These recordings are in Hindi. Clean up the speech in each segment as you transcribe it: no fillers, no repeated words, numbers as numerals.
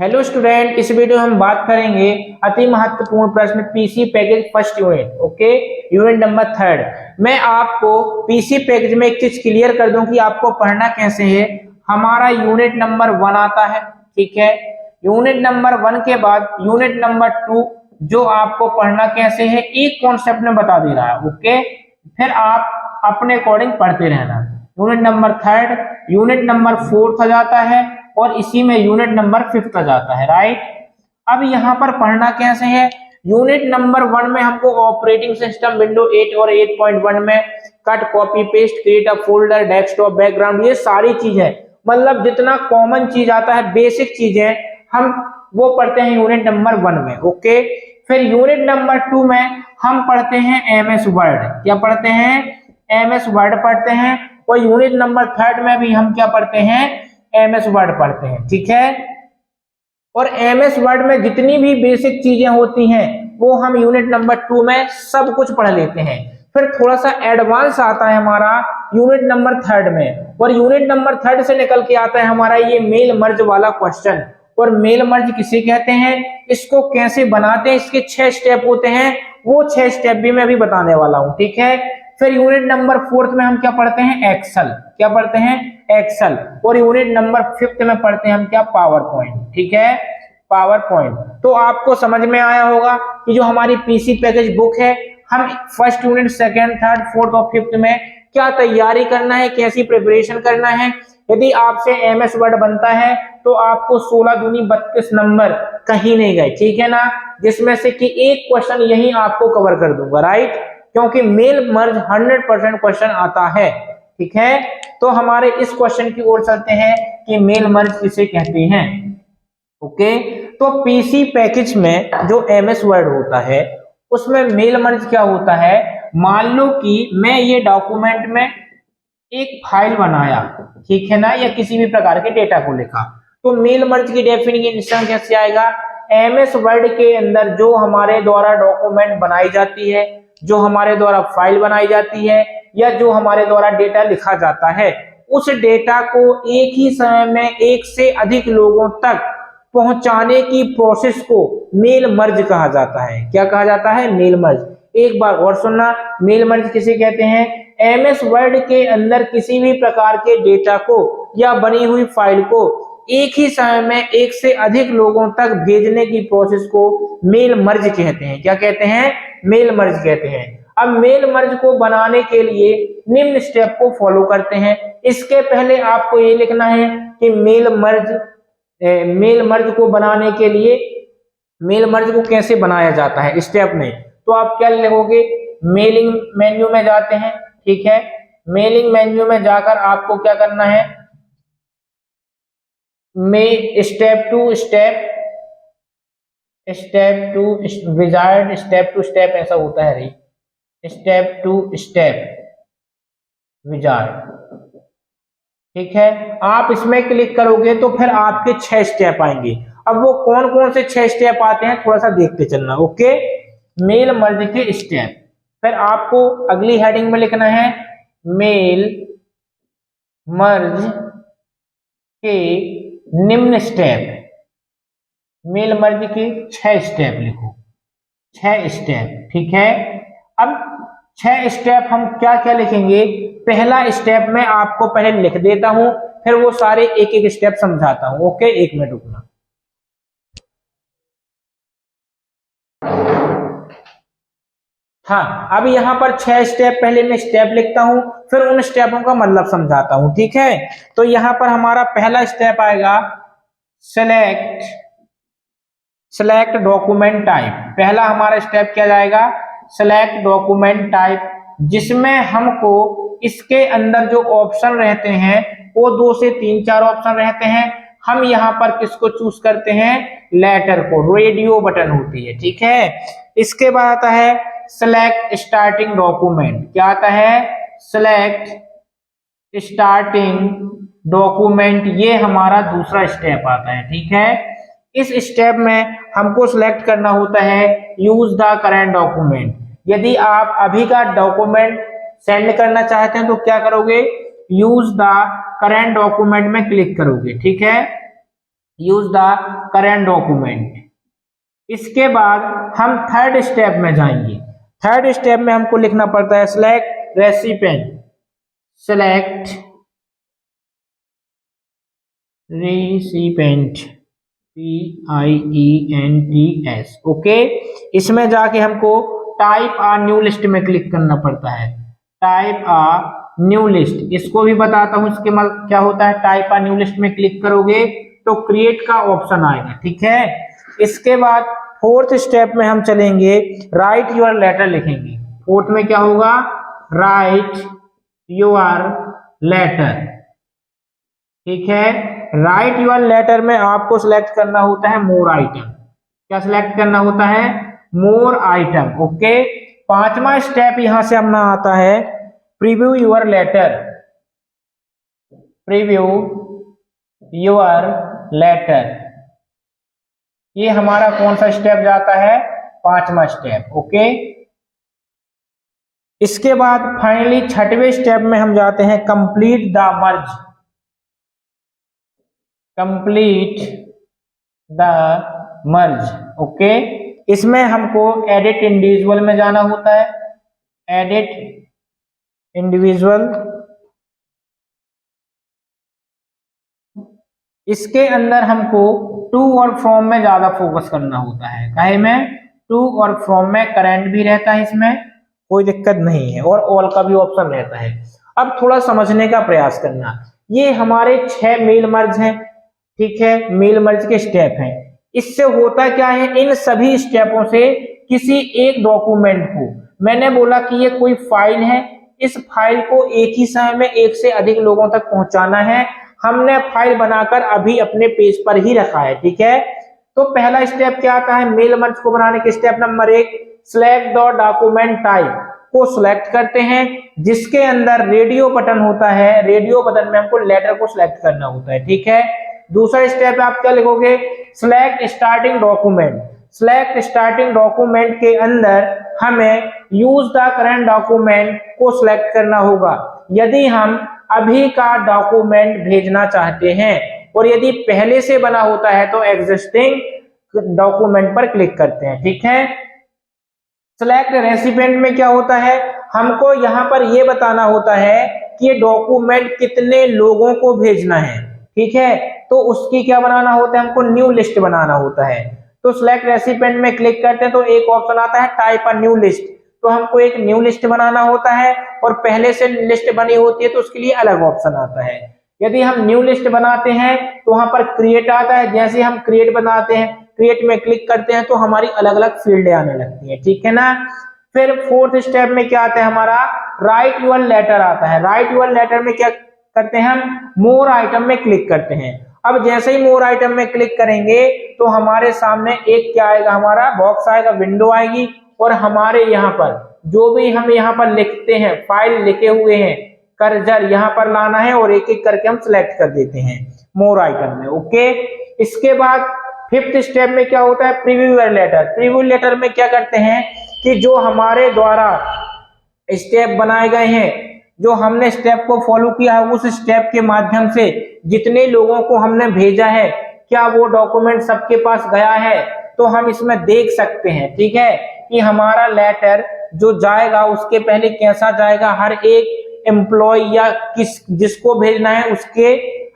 हेलो स्टूडेंट, इस वीडियो में हम बात करेंगे अति महत्वपूर्ण प्रश्न PC package first unit. Okay, unit number 3। मैं आपको पीसी पैकेज में एक चीज क्लियर कर दूं कि आपको पढ़ना कैसे है। हमारा यूनिट नंबर 1 आता है, ठीक है। यूनिट नंबर 1 के बाद यूनिट नंबर 2 जो आपको पढ़ना कैसे है एक कॉन्सेप्ट में बता दे रहा है। ओके, फिर आप अपने अकॉर्डिंग पढ़ते रहना। यूनिट नंबर 3, यूनिट नंबर 4 आ जाता है और इसी में यूनिट नंबर 5 आ जाता है, राइट। अब यहाँ पर पढ़ना कैसे है। यूनिट नंबर 1 में हमको ऑपरेटिंग सिस्टम विंडो 8 और 8.1 में cut, copy, paste, create a folder, desktop, background, ये सारी चीजें मतलब जितना कॉमन चीज आता है, बेसिक चीजें हम वो पढ़ते हैं यूनिट नंबर 1 में। ओके, फिर यूनिट नंबर 2 में हम पढ़ते हैं एमएस वर्ड। क्या पढ़ते हैं? एमएस वर्ड पढ़ते हैं। और यूनिट नंबर 3 में भी हम क्या पढ़ते हैं? एमएस वर्ड पढ़ते हैं, ठीक है। और एमएस वर्ड में जितनी भी बेसिक चीजें होती हैं वो हम यूनिट नंबर 2 में सब कुछ पढ़ लेते हैं। फिर थोड़ा सा एडवांस आता है हमारा यूनिट नंबर 3 में, और यूनिट नंबर 3 से निकल के आता है हमारा ये मेल मर्ज वाला क्वेश्चन। और मेल मर्ज किसे कहते हैं, इसको कैसे बनाते हैं, इसके 6 स्टेप होते हैं, वो 6 स्टेप भी मैं अभी बताने वाला हूं, ठीक है। फिर यूनिट नंबर 4 में हम क्या पढ़ते हैं? एक्सेल। क्या पढ़ते हैं? एक्सेल। और यूनिट नंबर 5 में पढ़ते हैं हम क्या? पावर पॉइंट, ठीक है, पावर पॉइंट। तो आपको समझ में आया होगा कि जो हमारी पीसी पैकेज बुक है, हम first unit, second, third, fourth और 5th में क्या तैयारी करना है, कैसी प्रिपरेशन करना है। यदि आपसे एमएस वर्ड बनता है तो आपको 16 दूनी 32 नंबर कहीं नहीं गए, ठीक है ना, जिसमें से कि एक क्वेश्चन यही आपको कवर कर दूंगा, राइट, क्योंकि मेल मर्ज 100% क्वेश्चन आता है, ठीक है। तो हमारे इस क्वेश्चन की ओर चलते हैं कि मेल मर्ज किसे कहते हैं। ओके, तो पीसी पैकेज में जो एमएस वर्ड होता है उसमें मेल मर्ज क्या होता है। मान लो कि मैं ये डॉक्यूमेंट में एक फाइल बनाया, ठीक है ना, या किसी भी प्रकार के डेटा को लिखा, तो मेल मर्ज की डेफिनेशन कैसे आएगा। एमएस वर्ड के अंदर जो हमारे द्वारा डॉक्यूमेंट बनाई जाती है, जो हमारे द्वारा फाइल बनाई जाती है, या जो हमारे द्वारा डेटा लिखा जाता है, उस डेटा को एक ही समय में एक से अधिक लोगों तक पहुंचाने की प्रोसेस को मेल मर्ज कहा जाता है। क्या कहा जाता है? Mail merge. एक बार और सुनना, मेल मर्ज किसे कहते हैं। एमएस वर्ड के अंदर किसी भी प्रकार के डेटा को या बनी हुई फाइल को एक ही समय में एक से अधिक लोगों तक भेजने की प्रोसेस को मेल मर्ज कहते हैं। क्या कहते हैं? मेल मर्ज कहते हैं। अब मेल मर्ज को बनाने के लिए निम्न स्टेप को फॉलो करते हैं। इसके पहले आपको ये लिखना है कि मेल मर्ज को बनाने के लिए मेल मर्ज को कैसे बनाया जाता है स्टेप में। तो आप क्या लिखोगे? मेलिंग मेन्यू में जाते हैं, ठीक है। मेलिंग मेन्यू में जाकर आपको क्या करना है, step two wizard, step to step ऐसा होता है, स्टेप टू स्टेप विजार्ड, ठीक है। आप इसमें क्लिक करोगे तो फिर आपके 6 स्टेप आएंगे। अब वो कौन कौन से 6 स्टेप आते हैं थोड़ा सा देखते चलना। ओके, मेल मर्ज के स्टेप। फिर आपको अगली हेडिंग में लिखना है मेल मर्ज के निम्न स्टेप। मेल मर्ज के 6 स्टेप लिखो, 6 स्टेप, ठीक है। अब 6 स्टेप हम क्या क्या लिखेंगे। पहला स्टेप मैं आपको पहले लिख देता हूं, फिर वो सारे एक एक स्टेप समझाता हूं। ओके, 1 मिनट रुकना। हाँ, अब यहाँ पर 6 स्टेप पहले मैं स्टेप लिखता हूं, फिर उन स्टेपों का मतलब समझाता हूं, ठीक है। तो यहाँ पर हमारा पहला स्टेप आएगा सेलेक्ट डॉक्यूमेंट टाइप। पहला हमारा स्टेप क्या जाएगा? सेलेक्ट डॉक्यूमेंट टाइप, जिसमें हमको इसके अंदर जो ऑप्शन रहते हैं वो 2 से 3-4 ऑप्शन रहते हैं। हम यहाँ पर किसको चूज करते हैं? लेटर को, रेडियो बटन होती है, ठीक है। इसके बाद आता है सेलेक्ट स्टार्टिंग डॉक्यूमेंट। क्या आता है? सेलेक्ट स्टार्टिंग डॉक्यूमेंट, ये हमारा दूसरा स्टेप आता है, ठीक है। इस स्टेप में हमको सिलेक्ट करना होता है यूज द करेंट डॉक्यूमेंट। यदि आप अभी का डॉक्यूमेंट सेंड करना चाहते हैं तो क्या करोगे? यूज द करेंट डॉक्यूमेंट में क्लिक करोगे, ठीक है। Use the current document. इसके बाद हम थर्ड स्टेप में जाएंगे। थर्ड स्टेप में हमको लिखना पड़ता है select recipient, select recipient PIENTS। Okay, इसमें जाके हमको टाइप आ न्यू लिस्ट में क्लिक करना पड़ता है, टाइप आ न्यू लिस्ट। इसको भी बताता हूं इसके क्या होता है। टाइप आ न्यू लिस्ट में क्लिक करोगे तो क्रिएट का ऑप्शन आएगा, ठीक है। इसके बाद फोर्थ स्टेप में हम चलेंगे, राइट योर लेटर लिखेंगे। फोर्थ में क्या होगा, राइट योर लेटर, ठीक है। राइट योर लेटर में आपको सिलेक्ट करना होता है मोर आइटम। क्या सिलेक्ट करना होता है, मोर आइटम। ओके, पांचवा स्टेप यहां से अपना आता है preview your letter, preview your letter. ये हमारा कौन सा स्टेप जाता है, पांचवा स्टेप। ओके, इसके बाद फाइनली छठवें स्टेप में हम जाते हैं complete the merge, complete the merge. Okay, इसमें हमको एडिट इंडिविजुअल में जाना होता है, एडिट इंडिविजुअल। इसके अंदर हमको टू और फ्रॉम में ज्यादा फोकस करना होता है। काहे में, टू और फ्रॉम में करंट भी रहता है, इसमें कोई दिक्कत नहीं है, और ऑल का भी ऑप्शन रहता है। अब थोड़ा समझने का प्रयास करना। ये हमारे 6 मेल मर्ज हैं, ठीक है, मेल मर्ज के स्टेप हैं। इससे होता क्या है, इन सभी स्टेपों से किसी एक डॉक्यूमेंट को, मैंने बोला कि ये कोई फाइल है, इस फाइल को एक ही समय में एक से अधिक लोगों तक पहुंचाना है। हमने फाइल बनाकर अभी अपने पेज पर ही रखा है, ठीक है। तो पहला स्टेप क्या आता है, मेल मर्ज को बनाने के step number 1, select the document type को सिलेक्ट करते हैं, जिसके अंदर रेडियो बटन होता है। रेडियो बटन में हमको लेटर को सिलेक्ट करना होता है, ठीक है। दूसरा स्टेप आप क्या लिखोगे, select starting document. Select starting document के अंदर हमें यूज द करंट डॉक्यूमेंट को सिलेक्ट करना होगा, यदि हम अभी का डॉक्यूमेंट भेजना चाहते हैं, और यदि पहले से बना होता है तो एग्जिस्टिंग डॉक्यूमेंट पर क्लिक करते हैं, ठीक है। सिलेक्ट रेसिपिएंट में क्या होता है, हमको यहाँ पर यह बताना होता है कि ये डॉक्यूमेंट कितने लोगों को भेजना है, ठीक है। तो उसकी क्या बनाना होता है, हमको न्यू लिस्ट बनाना होता है। तो सिलेक्ट रेसिपिएंट में क्लिक करते हैं तो एक ऑप्शन आता है टाइप अ न्यू लिस्ट। तो हमको एक न्यू लिस्ट बनाना होता है, और पहले से लिस्ट बनी होती है तो उसके लिए अलग ऑप्शन आता है। यदि हम न्यू लिस्ट बनाते हैं तो वहां पर क्रिएट आता है। जैसे हम क्रिएट बनाते हैं, क्रिएट में क्लिक करते हैं तो हमारी अलग अलग फील्ड आने लगती है, ठीक है ना। फिर फोर्थ स्टेप में क्या आता है हमारा, राइट योर लेटर आता है। राइट योर लेटर में क्या करते हैं, हम मोर आइटम में क्लिक करते हैं। अब जैसे ही मोर आइटम में क्लिक करेंगे तो हमारे सामने एक क्या आएगा, हमारा बॉक्स आएगा, विंडो आएगी, और हमारे यहाँ पर जो भी हम यहाँ पर लिखते हैं, फाइल लिखे हुए हैं, कर्सर यहाँ पर लाना है और एक एक करके हम सिलेक्ट कर देते हैं मोर आइटम में। ओके, इसके बाद फिफ्थ स्टेप में क्या होता है, preview your letter. Preview letter में क्या करते हैं कि जो हमारे द्वारा स्टेप बनाए गए हैं, जो हमने स्टेप को फॉलो किया है, उस स्टेप के माध्यम से जितने लोगों को हमने भेजा है, क्या वो डॉक्यूमेंट सबके पास गया है, तो हम इसमें देख सकते हैं, ठीक है, कि हमारा लेटर जो जाएगा उसके पहले कैसा जाएगा, हर एक एम्प्लॉय या जिसको भेजना है उसके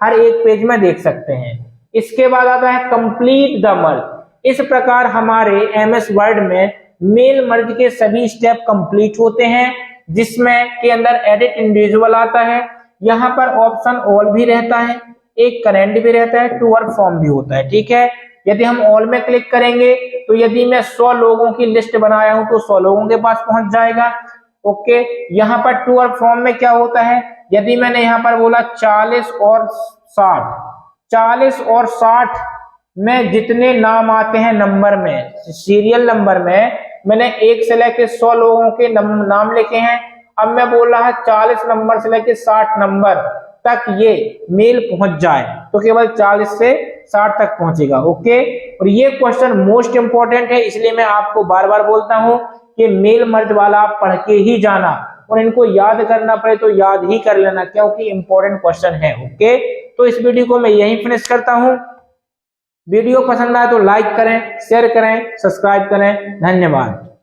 हर एक पेज में देख सकते हैं। इसके बाद आता है कंप्लीट द मर्ज। इस प्रकार हमारे एमएस वर्ड में मेल मर्ज के सभी स्टेप कंप्लीट होते हैं, जिसमें के अंदर एडिट इंडिविजुअल आता है, यहाँ पर ऑप्शन ऑल भी रहता है, एक करेंट भी रहता है, टू और फ्रॉम भी होता है, ठीक है। यदि हम ऑल में क्लिक करेंगे तो यदि मैं 100 लोगों की लिस्ट बनाया हूं तो 100 लोगों के पास पहुंच जाएगा। ओके, यहाँ पर टू और फ्रॉम में क्या होता है, यदि मैंने यहाँ पर बोला 40 और 60, 40 और 60 में जितने नाम आते हैं नंबर में, सीरियल नंबर में, मैंने 1 से लेके 100 लोगों के नाम लिखे हैं। अब मैं बोल रहा है 40 नंबर से लेके 60 नंबर तक ये मेल पहुंच जाए, तो केवल 40 से 60 तक पहुंचेगा। ओके, और ये क्वेश्चन मोस्ट इंपॉर्टेंट है, इसलिए मैं आपको बार बार बोलता हूं कि मेल मर्ज वाला आप पढ़ के ही जाना, और इनको याद करना पड़े तो याद ही कर लेना, क्योंकि इंपॉर्टेंट क्वेश्चन है। ओके, तो इस वीडियो को मैं यहीं फिनिश करता हूं। वीडियो पसंद आए तो लाइक करें, शेयर करें, सब्सक्राइब करें। धन्यवाद।